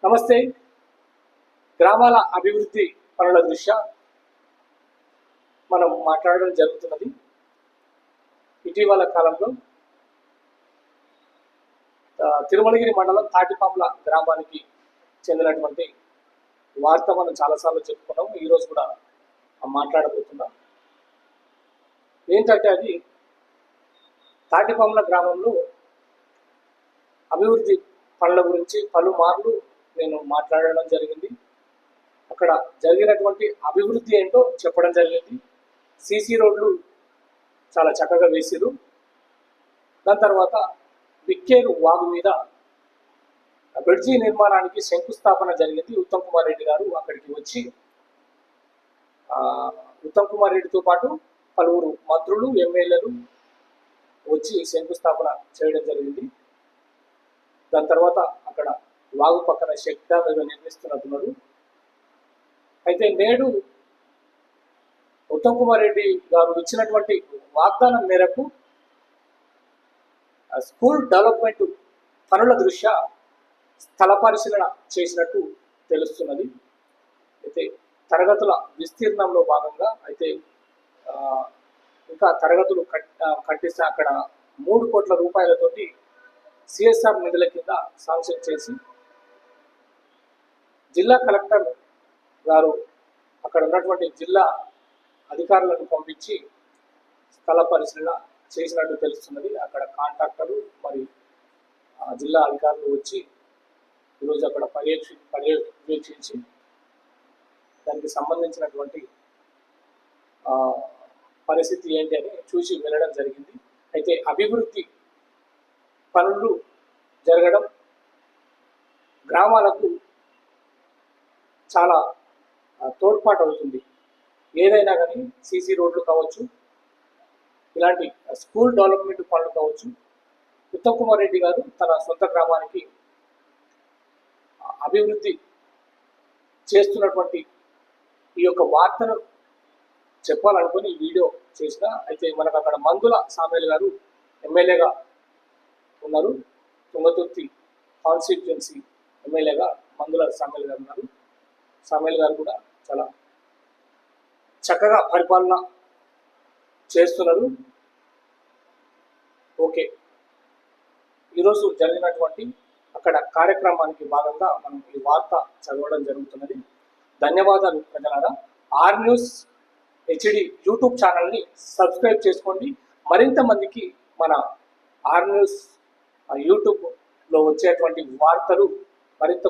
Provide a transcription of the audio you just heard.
నమస్తే. గ్రామాల అభివృద్ధి పనుల దృష్ట్యా మనం మాట్లాడడం జరుగుతున్నది. ఇటీవల కాలంలో తిరుమలగిరి మండలం తాటిపాముల గ్రామానికి చెందినటువంటి వార్త మనం చాలాసార్లు చెప్పుకున్నాం. ఈరోజు కూడా మాట్లాడబోతున్నాం. ఏంటంటే అది తాటిపాముల గ్రామంలో అభివృద్ధి పనుల గురించి పలుమార్లు నేను మాట్లాడడం జరిగింది. అక్కడ జరిగినటువంటి అభివృద్ధి ఏంటో చెప్పడం జరిగింది. సీసీ రోడ్లు చాలా చక్కగా వేసిరు. దాని తర్వాత బిక్కేరు వాగు మీద బ్రిడ్జి నిర్మాణానికి శంకుస్థాపన జరిగింది. ఉత్తమ్ కుమార్ రెడ్డి గారు అక్కడికి వచ్చి ఉత్తమ్ కుమార్ రెడ్డితో పాటు పలువురు మంత్రులు, ఎమ్మెల్యేలు వచ్చి శంకుస్థాపన చేయడం జరిగింది. దాని తర్వాత అక్కడ వాగు పక్కన షెడ్ డ్యామ్ ఏదో నిర్మిస్తున్నట్టున్నారు. అయితే నేడు ఉత్తమ్ కుమార్ రెడ్డి గారు ఇచ్చినటువంటి వాగ్దానం మేరకు స్కూల్ డెవలప్మెంట్ పనుల దృష్ట్యా స్థల పరిశీలన చేసినట్టు తెలుస్తున్నది. అయితే తరగతుల విస్తీర్ణంలో భాగంగా అయితే ఇంకా తరగతులు కట్టిస్తే అక్కడ 3 కోట్ల రూపాయలతోటి సిఎస్ఆర్ నిధుల కింద శాంక్షన్ చేసి జిల్లా కలెక్టర్ గారు అక్కడ ఉన్నటువంటి జిల్లా అధికారులను పంపించి స్థల పరిశీలన చేసినట్టు తెలుస్తున్నది. అక్కడ కాంట్రాక్టర్లు మరి జిల్లా అధికారులు వచ్చి ఈరోజు అక్కడ పర్యవేక్షించి దానికి సంబంధించినటువంటి పరిస్థితి ఏంటి అని చూసి వెళ్ళడం జరిగింది. అయితే అభివృద్ధి పనులు జరగడం గ్రామాలకు చాలా తోడ్పాటు అవుతుంది. ఏదైనా కానీ సీసీ రోడ్లు కావచ్చు, ఇలాంటి స్కూల్ డెవలప్మెంట్ పనులు కావచ్చు. ఉత్తమ్ కుమార్ రెడ్డి గారు తన సొంత గ్రామానికి అభివృద్ధి చేస్తున్నటువంటి ఈ యొక్క వార్తను చెప్పాలనుకుని ఈ వీడియో చేసిన. అయితే మనకు అక్కడ మందుల సామేల్ గారు ఎమ్మెల్యేగా ఉన్నారు. తుంగతుర్తి కాన్స్టిట్యుయెన్సీ ఎమ్మెల్యేగా మందుల సామేల్ గారు ఉన్నారు. సామేల్ గారు కూడా చాలా చక్కగా పరిపాలన చేస్తున్నారు. ఓకే, ఈరోజు జరిగినటువంటి అక్కడ కార్యక్రమానికి భాగంగా మనం ఈ వార్త చదవడం జరుగుతున్నది. ధన్యవాదాలు ప్రజలారా. ఆర్ న్యూస్ హెచ్డి యూట్యూబ్ ఛానల్ని సబ్స్క్రైబ్ చేసుకోండి. మరింత మందికి మన ఆర్ న్యూస్ యూట్యూబ్లో వచ్చేటువంటి వార్తలు మరింత